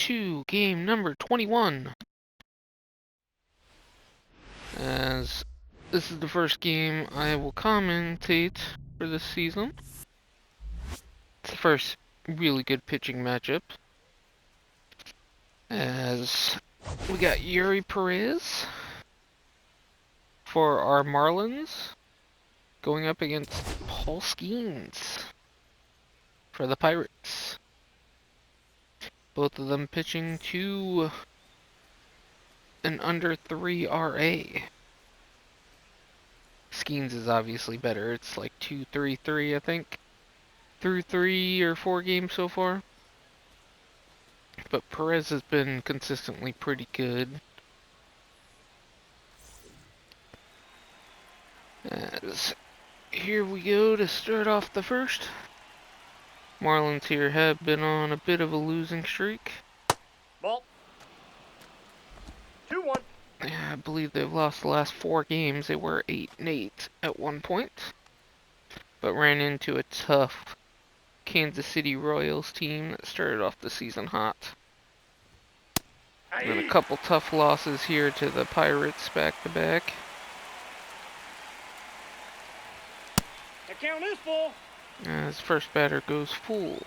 to game number 21. As this is the first game I will commentate for this season. It's the first really good pitching matchup. As we got Yuri Perez for our Marlins going up against Paul Skeens for the Pirates. Both of them pitching to an under 3 RA. Skeens is obviously better. It's like 2.33, I think, through 3 or 4 games so far. But Perez has been consistently pretty good. As here we go to start off the first. Marlins here have been on a bit of a losing streak. Ball. 2-1. I believe they've lost the last 4 games. They were 8-8 at one point, but ran into a tough Kansas City Royals team that started off the season hot. And a couple tough losses here to the Pirates back-to-back. The count is full. As first batter goes full.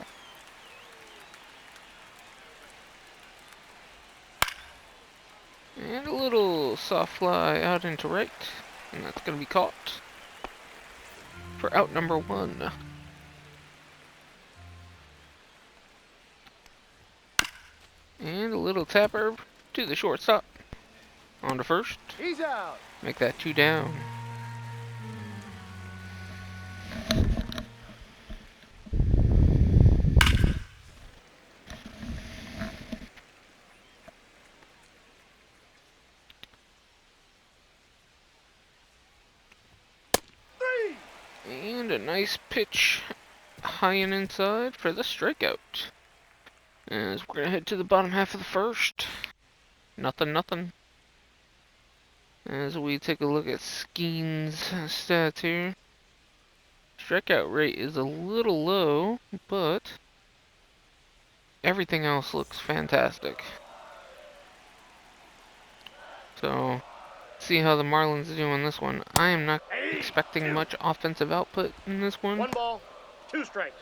And a little soft fly out into right. And that's going to be caught for out number 1. And a little tapper to the shortstop. On to first. He's out. Make that 2 down. And a nice pitch high and inside for the strikeout. As we're going to head to the bottom half of the first. Nothing. As we take a look at Skeens' stats here. Strikeout rate is a little low, but everything else looks fantastic. So, see how the Marlins do in this one. I am not expecting much offensive output in this one. 1 ball, 2 strikes.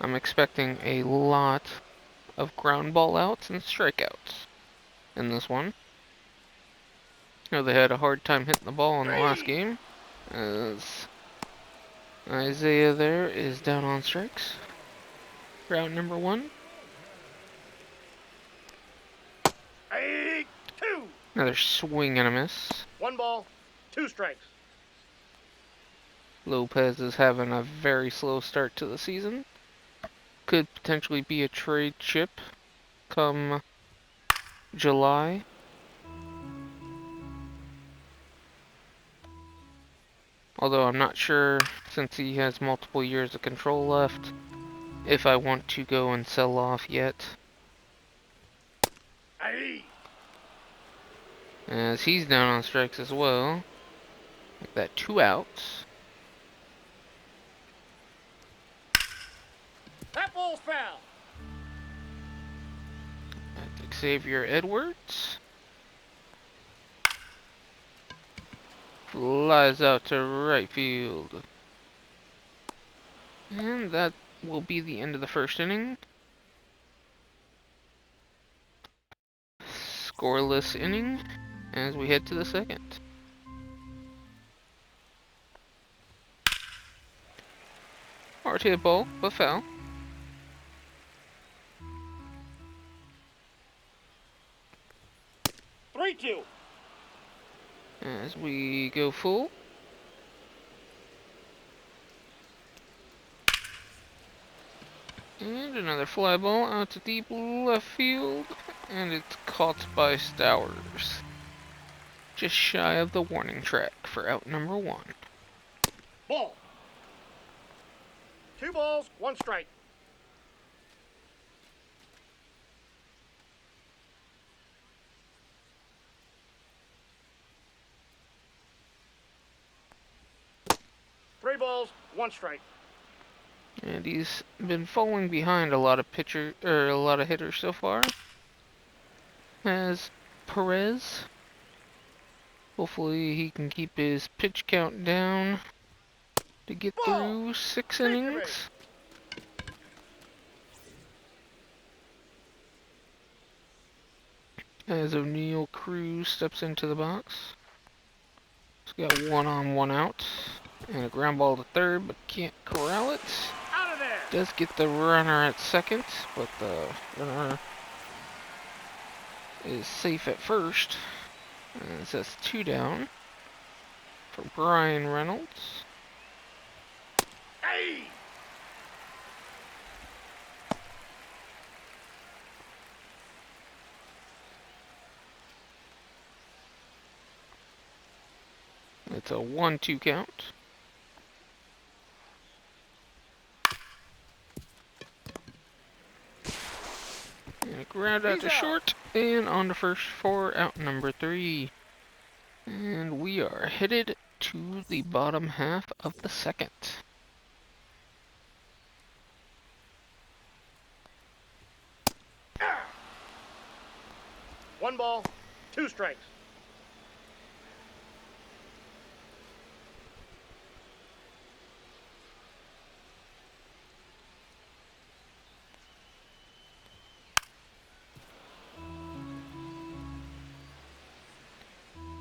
I'm expecting a lot of ground ball outs and strikeouts in this one. You know, they had a hard time hitting the ball in the last game, as Isaiah there is down on strikes. Route number 1. 2. Another swing and a miss. 1 ball, 2 strikes. Lopez is having a very slow start to the season. Could potentially be a trade chip come July. Although I'm not sure, since he has multiple years of control left, if I want to go and sell off yet. As he's down on strikes as well. Make that 2 outs. That ball's foul. That's Xavier Edwards. Flies out to right field. And that will be the end of the first inning. Scoreless inning as we head to the second. Hard hit ball, but foul. Three, 2. As we go full. And another fly ball out to deep left field. And it's caught by Stowers. Just shy of the warning track for out number 1. Ball. 2 balls, 1 strike. Three balls, 1 strike. And he's been falling behind a lot of a lot of hitters so far. As Perez. Hopefully he can keep his pitch count down to get Ball. through 6 Victory. innings. As O'Neal Cruz steps into the box. He's got 1 on, 1 out. And a ground ball to third, but can't corral it. Out of there. Does get the runner at second, but the runner is safe at first. And it says 2 down for Brian Reynolds. Hey. It's a 1-2 count. And a ground out He's to out. short, and on to first for out number 3. And we are headed to the bottom half of the second. One ball, 2 strikes.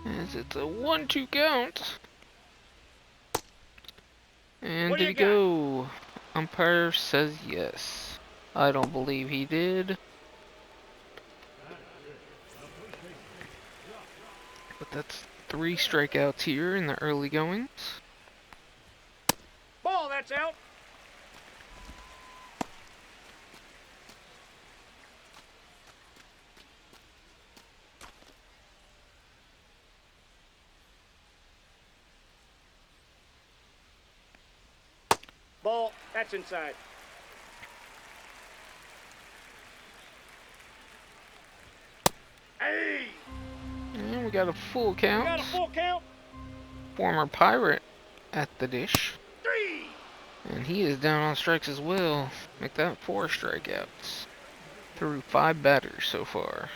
As it's a 1-2 count. And What do did you he got? go? Umpire says yes. I don't believe he did. But that's 3 strikeouts here in the early goings. Ball, that's out. Ball, that's inside. Hey. And we got a full We got a count. full count. Former Pirate at the dish. 3. And he is down on strikes as well. Make that 4 strikeouts. Through 5 batters so far.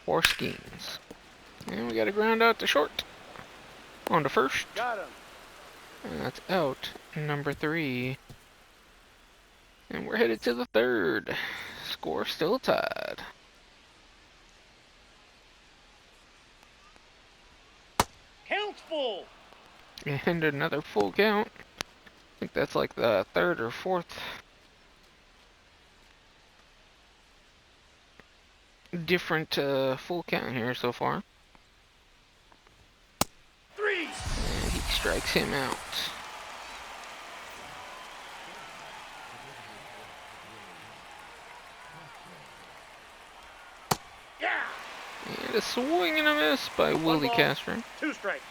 4 schemes. And we got a ground out to short. On to first. Got him. And that's out number 3. And we're headed to the third. Score still tied. Count's full. And another full count. I think that's like the 3rd or 4th different full count here so far. 3. And he strikes him out. Yeah. And a swing and a miss by Willie ball. Castro. 2 strikes.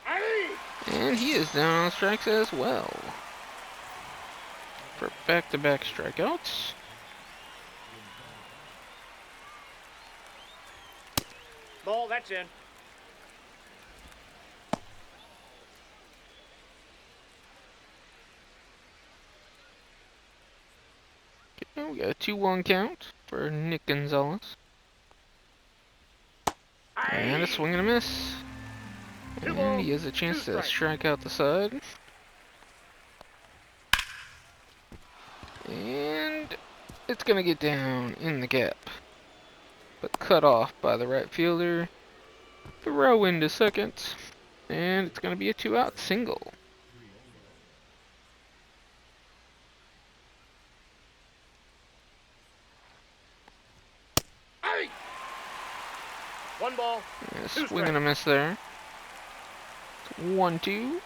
Hey. And he is down on strikes as well. For back-to-back strikeouts. Ball, that's in. Okay, we got a 2-1 count for Nick Gonzalez. And a swing and a miss. And he has a chance to strike out the side. And it's going to get down in the gap. But cut off by the right fielder. Throw into second. And it's going to be a 2-out single. Hey. 1 ball. And a 2 swing and a miss there. 1-2.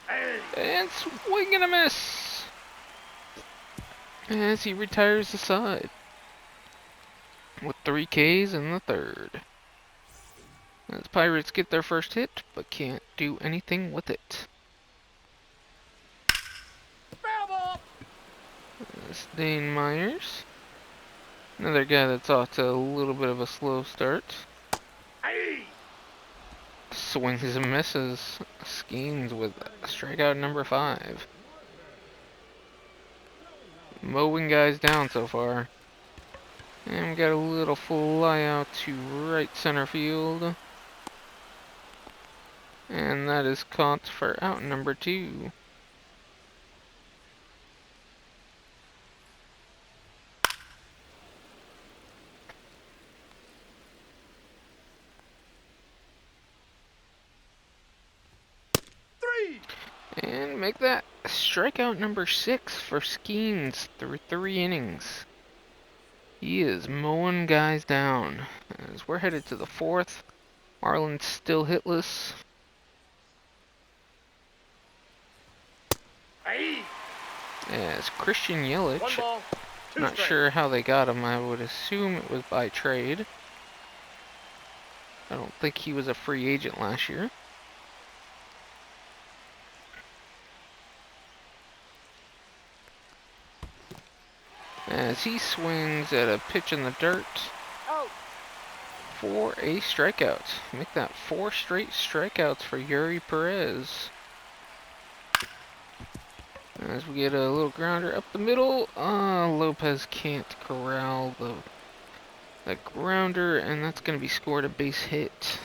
Hey. And swing and a miss. As he retires the side. With 3 Ks in the third. As Pirates get their first hit, but can't do anything with it. As Dane Myers. Another guy that's off to a little bit of a slow start. Aye. Swings and misses. Skeens with strikeout number 5. Mowing guys down so far. And we got a little fly out to right center field. And that is caught for out number 2. Three. And make that strikeout number 6 for Skeens through 3 innings. He is mowing guys down. As we're headed to the 4th. Marlins still hitless. Aye. As Christian One Yelich, ball, two not strikes. sure how they got him. I would assume it was by trade. I don't think he was a free agent last year. As he swings at a pitch in the dirt Out. for a strikeout. Make that 4 straight strikeouts for Yuri Perez. As we get a little grounder up the middle, Lopez can't corral the grounder, and that's going to be scored a base hit.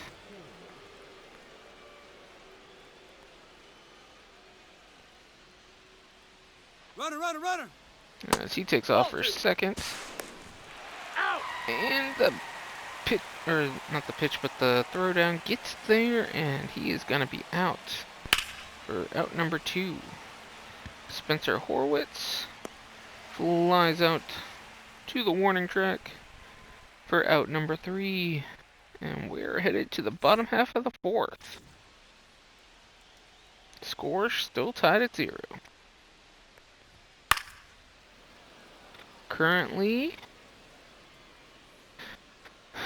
Runner, runner, runner! As he takes off for second. Out. And the pitch, or not the pitch, but the throwdown gets there, and he is going to be out for out number 2. Spencer Horwitz flies out to the warning track for out number 3. And we're headed to the bottom half of the 4th. Score still tied at 0. Currently,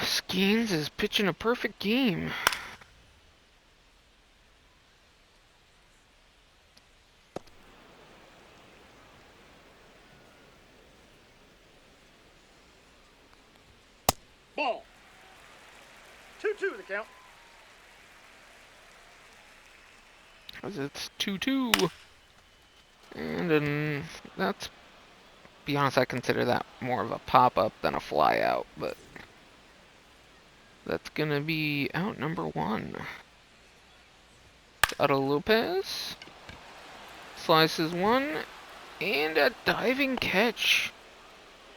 Skeens is pitching a perfect game. Ball. 2-2 the count. As it's 2-2. And that's, be honest, I consider that more of a pop-up than a fly-out, but that's gonna be out number 1. Otto Lopez slices one, and a diving catch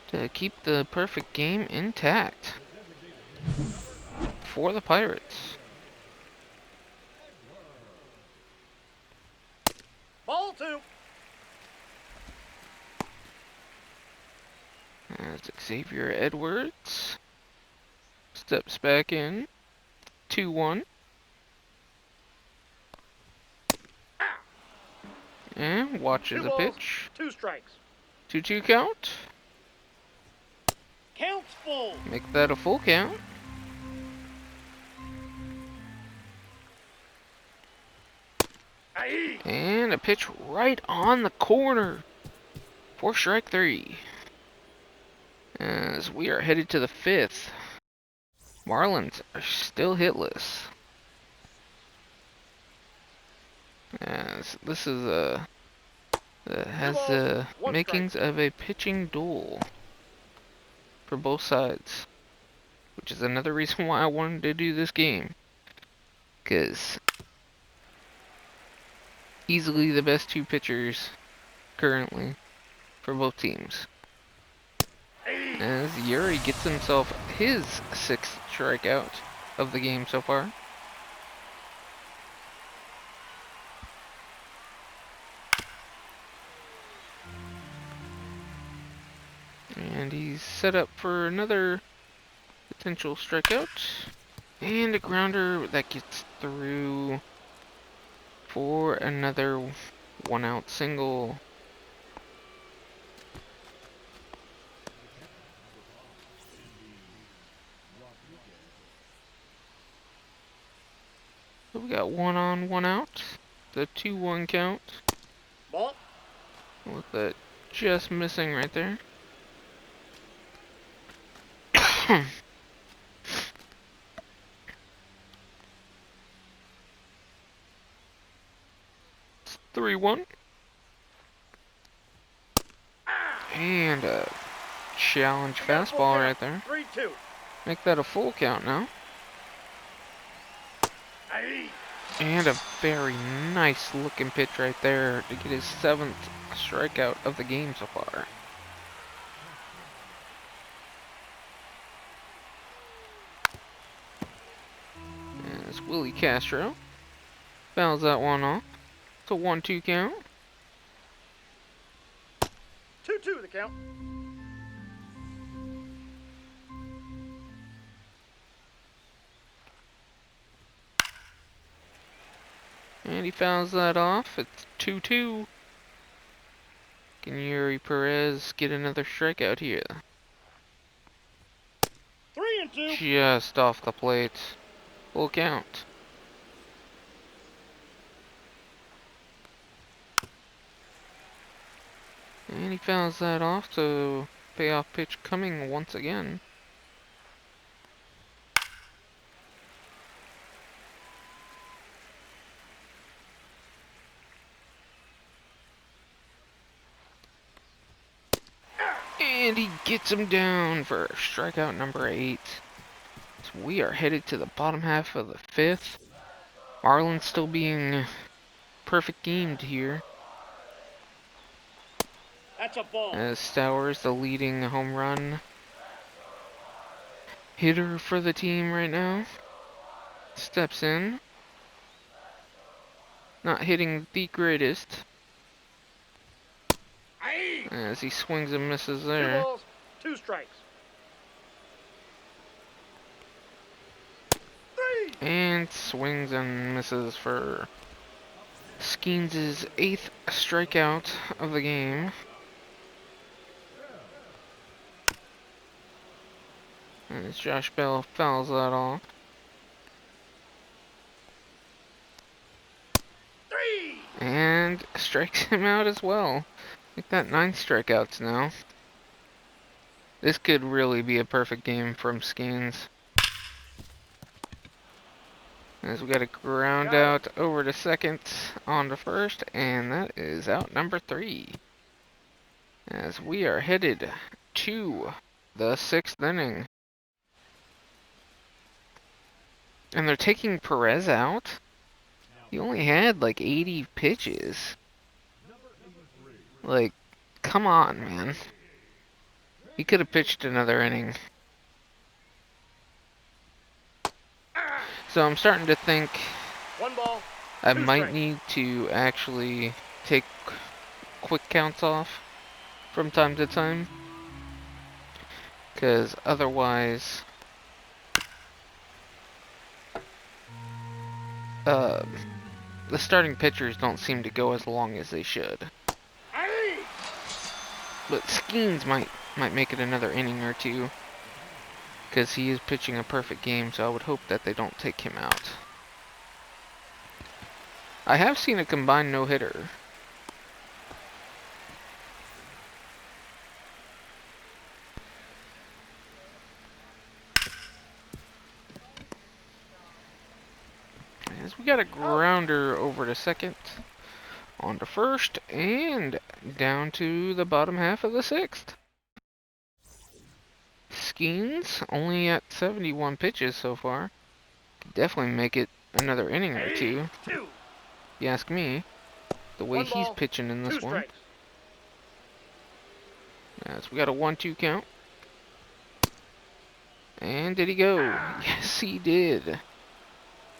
to keep the perfect game intact for the Pirates. Ball 2. As Xavier Edwards steps back in. 2-1. And watches Two a balls, pitch. 2 strikes. 2-2 count. Count's full. Make that a full count. Aye. And a pitch right on the corner for strike 3. As we are headed to the 5th. Marlins are still hitless. As this is has the one makings of a pitching duel for both sides, which is another reason why I wanted to do this game, because easily the best 2 pitchers currently for both teams. As Yuri gets himself his 6th strikeout of the game so far. And he's set up for another potential strikeout. And a grounder that gets through for another 1-out single. So we got 1 on, 1 out. The 2-1 count. Ball. With that just missing right there. It's 3-1. And a challenge We got a full fastball count. right there. 3-2. Make that a full count now. Aye. And a very nice looking pitch right there to get his 7th strikeout of the game so far. And it's Willie Castro. Fouls that one off. It's a 1-2 count. 2-2 the count. And he fouls that off. It's 2-2. Can Yuri Perez get another strikeout here? 3-2. Just off the plate. Full count. And he fouls that off, so payoff pitch coming once again. And he gets him down for strikeout number 8. So we are headed to the bottom half of the 5th. Marlins still being perfect gamed here. That's a ball. As Stowers, the leading home run hitter for the team right now, steps in. Not hitting the greatest. Aye. As he swings and misses 2 there. balls, 2 strikes. 3. And swings and misses for Skeens' 8th strikeout of the game. As Josh Bell fouls that off. 3. And strikes him out as well. Make that 9 strikeouts now. This could really be a perfect game from Skeens. As we got a ground out over to second, on to first, and that is out number 3. As we are headed to the 6th inning. And they're taking Perez out? He only had like 80 pitches. Like, come on, man. He could have pitched another inning. So I'm starting to think 1 ball. I 2 might strikes. need to actually take quick counts off from time to time. Because otherwise, the starting pitchers don't seem to go as long as they should. Aye. But Skeens might make it another inning or two. Because he is pitching a perfect game, so I would hope that they don't take him out. I have seen a combined no-hitter. As we got a grounder over to second, on to first, and down to the bottom half of the 6th. Skeens only at 71 pitches so far. Could definitely make it another inning or two, 2. if you ask me. The way 1 he's ball, pitching in 2 this one. strikes. As we got a 1-2 count. And did he go? Yes, he did.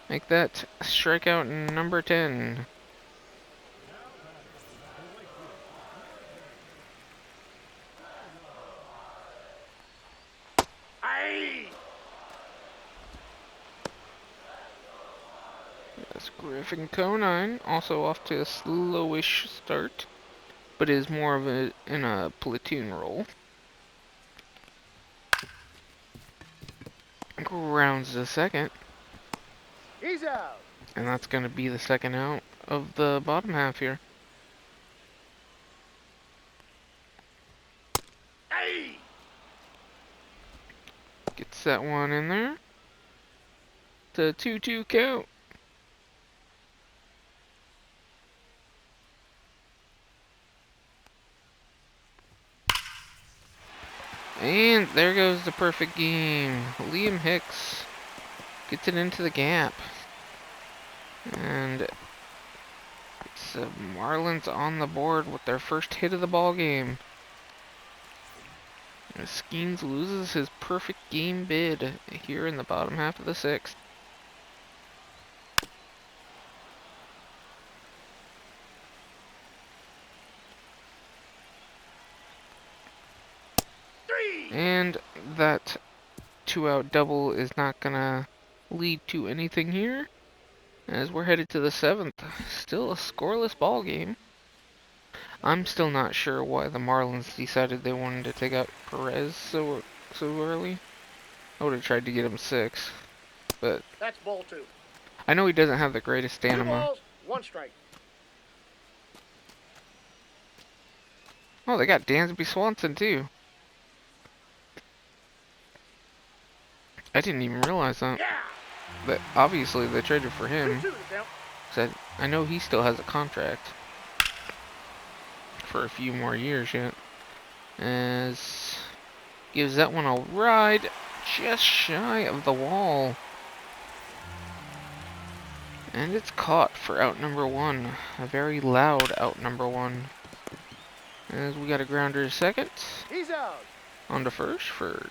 Make that strikeout number 10. Aye. That's Griffin Conine, also off to a slowish start, but is more of in a platoon role. Grounds to second, He's out. and that's going to be the second out of the bottom half here. Gets that one in there. It's a 2-2 count. And there goes the perfect game. Liam Hicks gets it into the gap. And it's Marlins on the board with their first hit of the ball game. Skeens loses his perfect game bid here in the bottom half of the sixth. And that 2-out double is not gonna lead to anything here, as we're headed to the seventh. Still a scoreless ball game. I'm still not sure why the Marlins decided they wanted to take out Perez so early. I would have tried to get him 6, but That's ball 2. I know he doesn't have the greatest 2 stamina. balls, 1 strike. Oh, they got Dansby Swanson too. I didn't even realize that. Yeah. But obviously they traded for 2-2 him. to count. So I know he still has a contract for a few more years yet. As gives that one a ride just shy of the wall. And it's caught for out number 1. A very loud out number 1. As we got a grounder to second. He's out. On to first for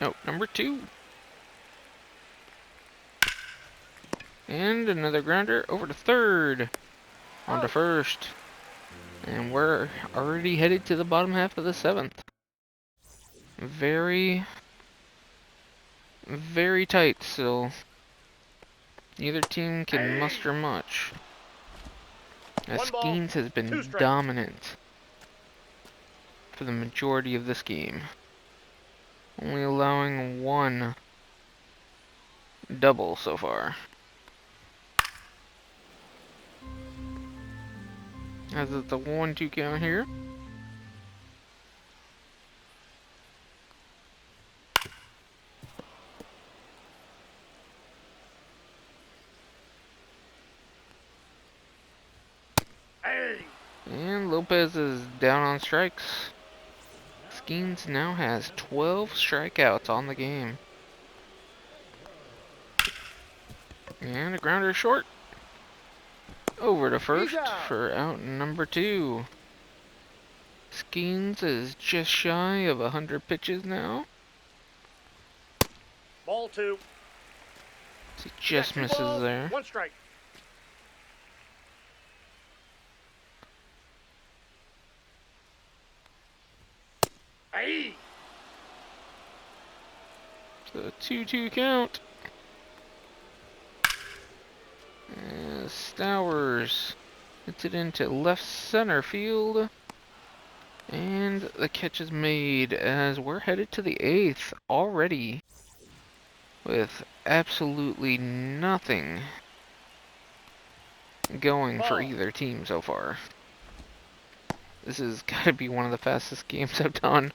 out number 2. And another grounder over to third. On to first. And we're already headed to the bottom half of the 7th. Very, very tight still. Neither team can muster much. As 1 ball, Skeens has 2 been strikes. dominant for the majority of this game. Only allowing 1 double so far. As it's a 1-2 count here. Hey. And Lopez is down on strikes. Skeens now has 12 strikeouts on the game. And a grounder short. Over to first for out number 2. Skeens is just shy of 100 pitches now. Ball 2. He just misses there. 1 strike. Hey. So 2-2 count. And Stowers hits it into left center field. And the catch is made as we're headed to the 8th already. With absolutely nothing going for either team so far. This has got to be one of the fastest games I've done.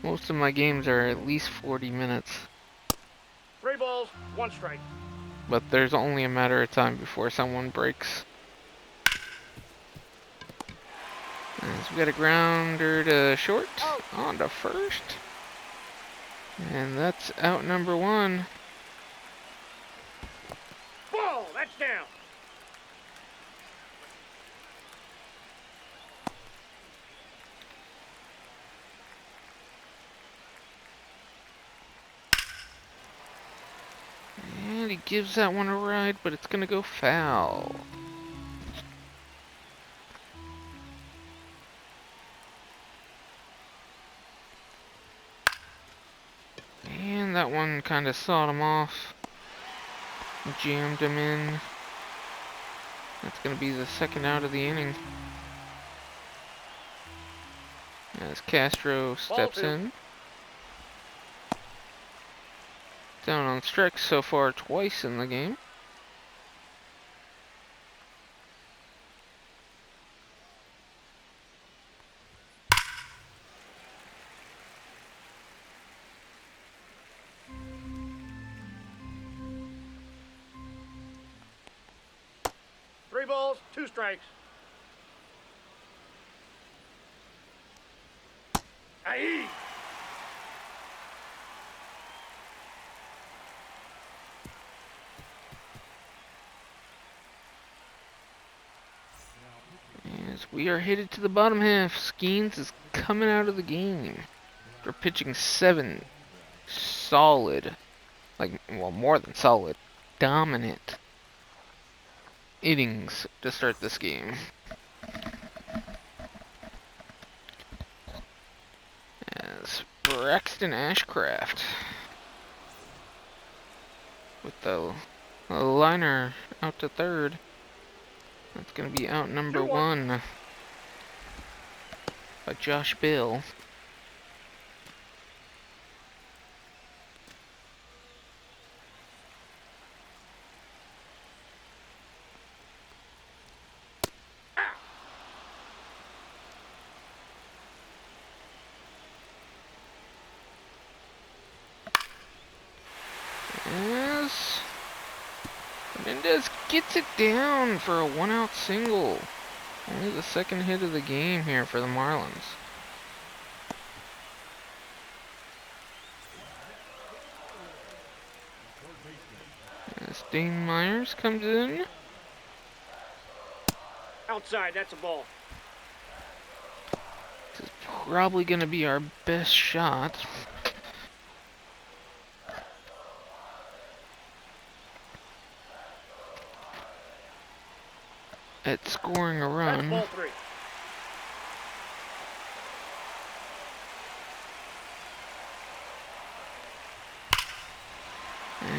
Most of my games are at least 40 minutes. 3 balls, 1 strike. But there's only a matter of time before someone breaks. As we got a grounder to short, on to first. And that's out number 1. Ball, that's down. And he gives that one a ride, but it's going to go foul. And that one kind of sawed him off. Jammed him in. That's going to be the second out of the inning. As Castro steps in. Down on strikes so far twice in the game. balls, 2 strikes. Aye. As we are headed to the bottom half, Skeens is coming out of the game. They're pitching 7 solid, well, more than solid, dominant innings to start this game. As Braxton Ashcraft with the liner out to third. That's going to be out number 1 by Josh Bill. As Mendez gets it down for a 1-out single. Only the second hit of the game here for the Marlins. As Dane Myers comes in. Outside, that's a ball. This is probably going to be our best shot. At scoring a That's run. ball 3.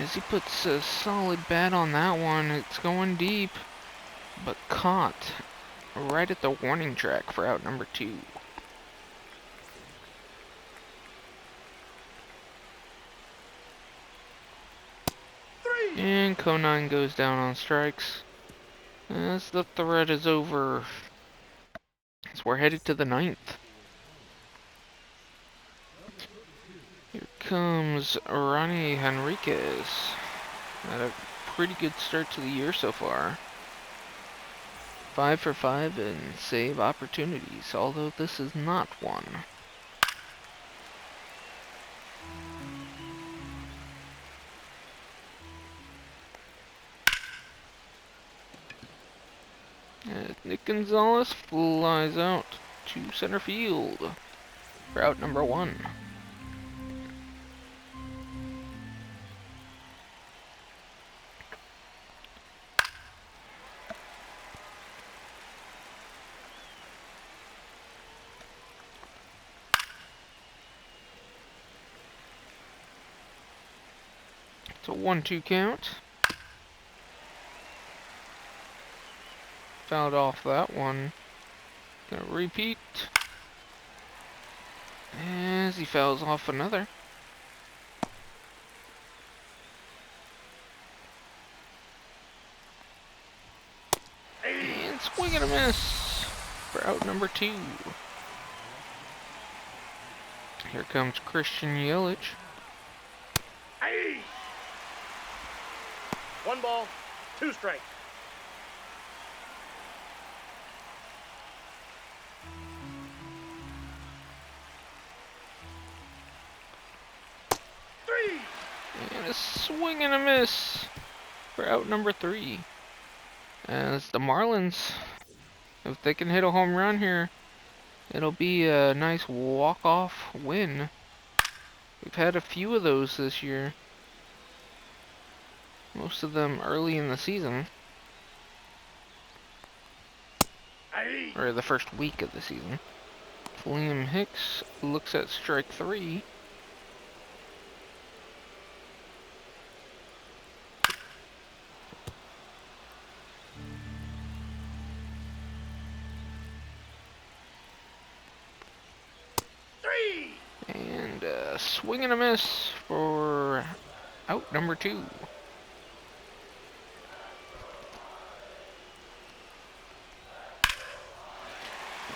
As he puts a solid bat on that one, it's going deep, but caught right at the warning track for out number 2. And Conine goes down on strikes. As the threat is over, as we're headed to the 9th. Here comes Ronnie Henriquez. Had a pretty good start to the year so far. 5 for 5 in save opportunities, although this is not one. Nick Gonzalez flies out to center field for out number 1. It's a 1-2 count. Fouled off that one. Gonna repeat. As he fouls off another. And swing and a miss for out number 2. Here comes Christian Yelich. Aye. 1 ball, 2 strikes. And a swing and a miss for out number 3. As the Marlins, if they can hit a home run here, it'll be a nice walk-off win. We've had a few of those this year. Most of them early in the season. Aye. Or the first week of the season. Liam Hicks looks at strike 3. And a swing and a miss for out number 2.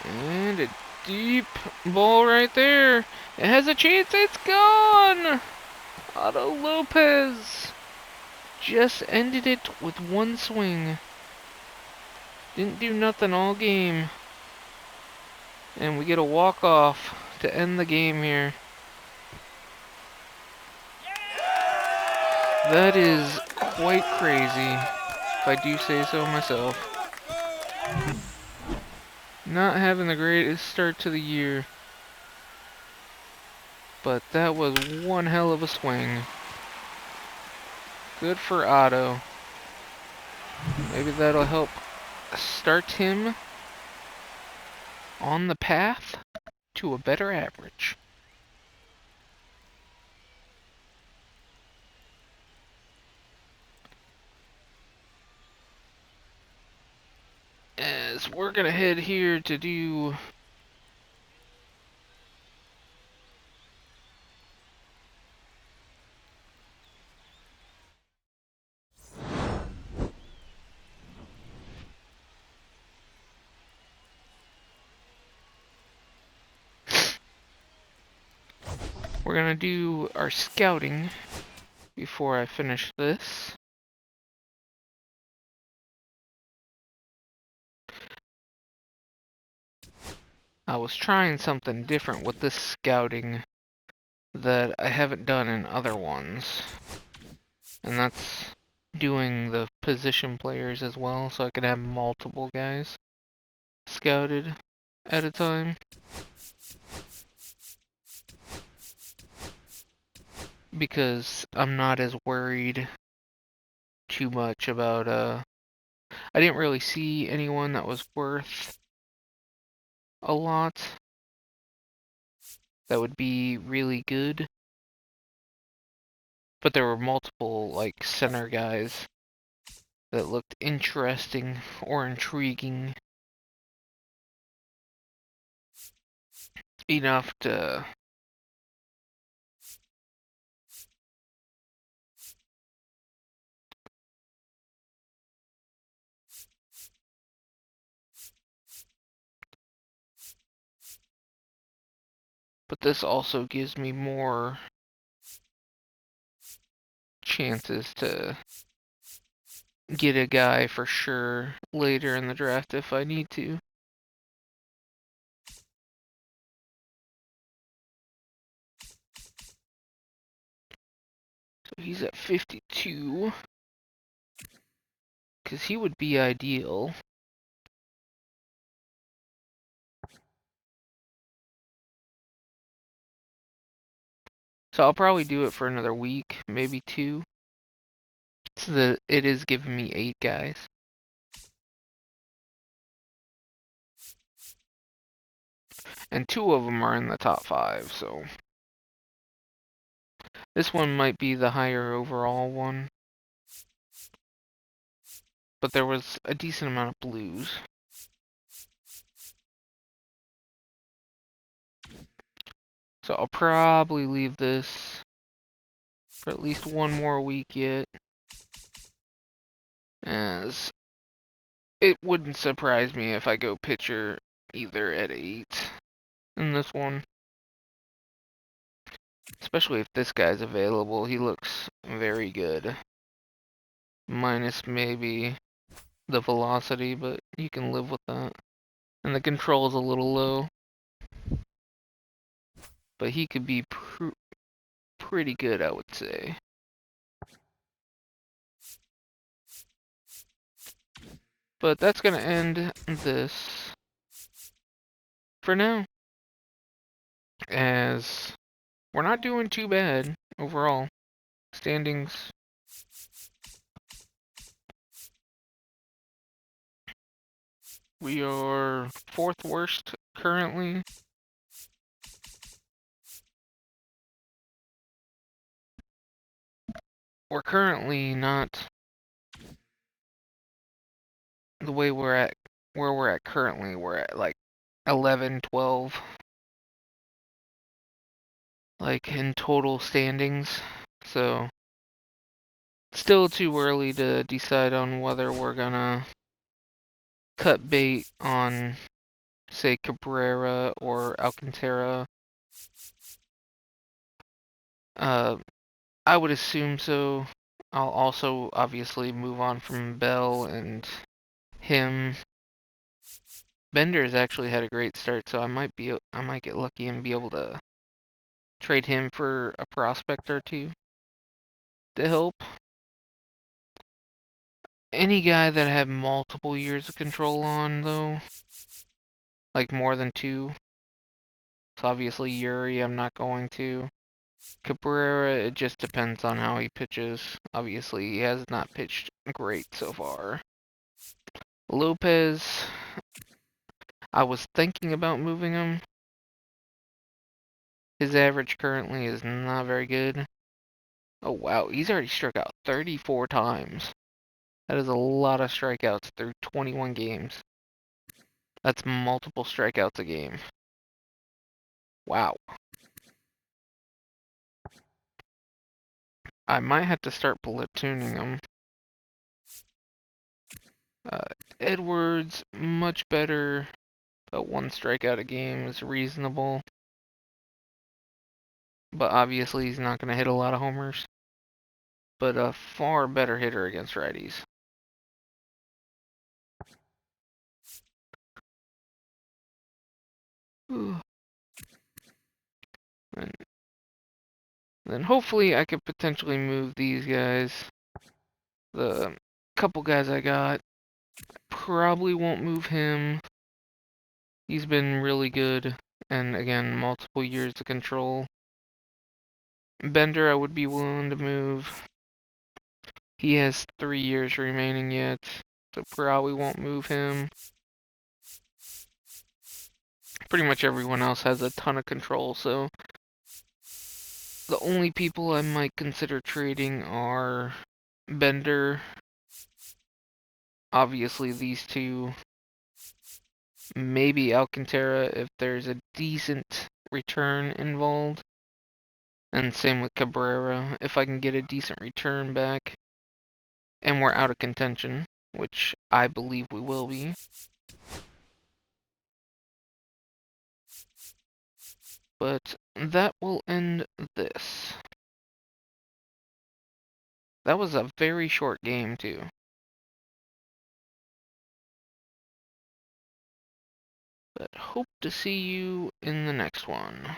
And a deep ball right there. It has a chance. It's gone. Otto Lopez just ended it with 1 swing. Didn't do nothing all game. And we get a walk-off to end the game here. That is quite crazy, if I do say so myself. Not having the greatest start to the year. But that was one hell of a swing. Good for Otto. Maybe that'll help start him on the path to a better average. As we're gonna head here to do our scouting before I finish this. I was trying something different with this scouting that I haven't done in other ones. And that's doing the position players as well, so I could have multiple guys scouted at a time. Because I'm not as worried too much about, I didn't really see anyone that was worth a lot that would be really good. But there were multiple, like, center guys that looked interesting or intriguing enough to but this also gives me more chances to get a guy for sure later in the draft if I need to. So he's at 52. Because he would be ideal. So I'll probably do it for another week, maybe 2. So that it is giving me 8 guys. And 2 of them are in the top 5, so. This one might be the higher overall one. But there was a decent amount of blues. So I'll probably leave this for at least one more week yet. As it wouldn't surprise me if I go pitcher either at 8 in this one. Especially if this guy's available. He looks very good. Minus maybe the velocity, but you can live with that. And the control's a little low. But he could be pretty good, I would say. But that's going to end this for now. As we're not doing too bad overall. Standings. We are 4th worst currently. We're currently not the way we're at, where we're at currently. We're at like 11, 12. Like in total standings. So still too early to decide on whether we're gonna cut bait on, say, Cabrera or Alcantara. I would assume so. I'll also obviously move on from Bell and him Bender's actually had a great start, so I might get lucky and be able to trade him for a prospect or two to help. Any guy that I have multiple years of control on, though, like more than 2. So obviously Yuri, I'm not going to. Cabrera, it just depends on how he pitches. Obviously, he has not pitched great so far. Lopez, I was thinking about moving him. His average currently is not very good. Oh wow, he's already struck out 34 times. That is a lot of strikeouts through 21 games. That's multiple strikeouts a game. Wow. I might have to start platooning him. Uh, Edwards, much better, but 1 strikeout a game is reasonable. But obviously he's not going to hit a lot of homers. But a far better hitter against righties. And then hopefully I could potentially move these guys. The couple guys I got, probably won't move him. He's been really good. And again, multiple years of control. Bender I would be willing to move. He has 3 years remaining yet, so probably won't move him. Pretty much everyone else has a ton of control, so the only people I might consider trading are Bender, obviously these 2, maybe Alcantara if there's a decent return involved, and same with Cabrera if I can get a decent return back, and we're out of contention, which I believe we will be. But that will end this. That was a very short game, too. But hope to see you in the next one.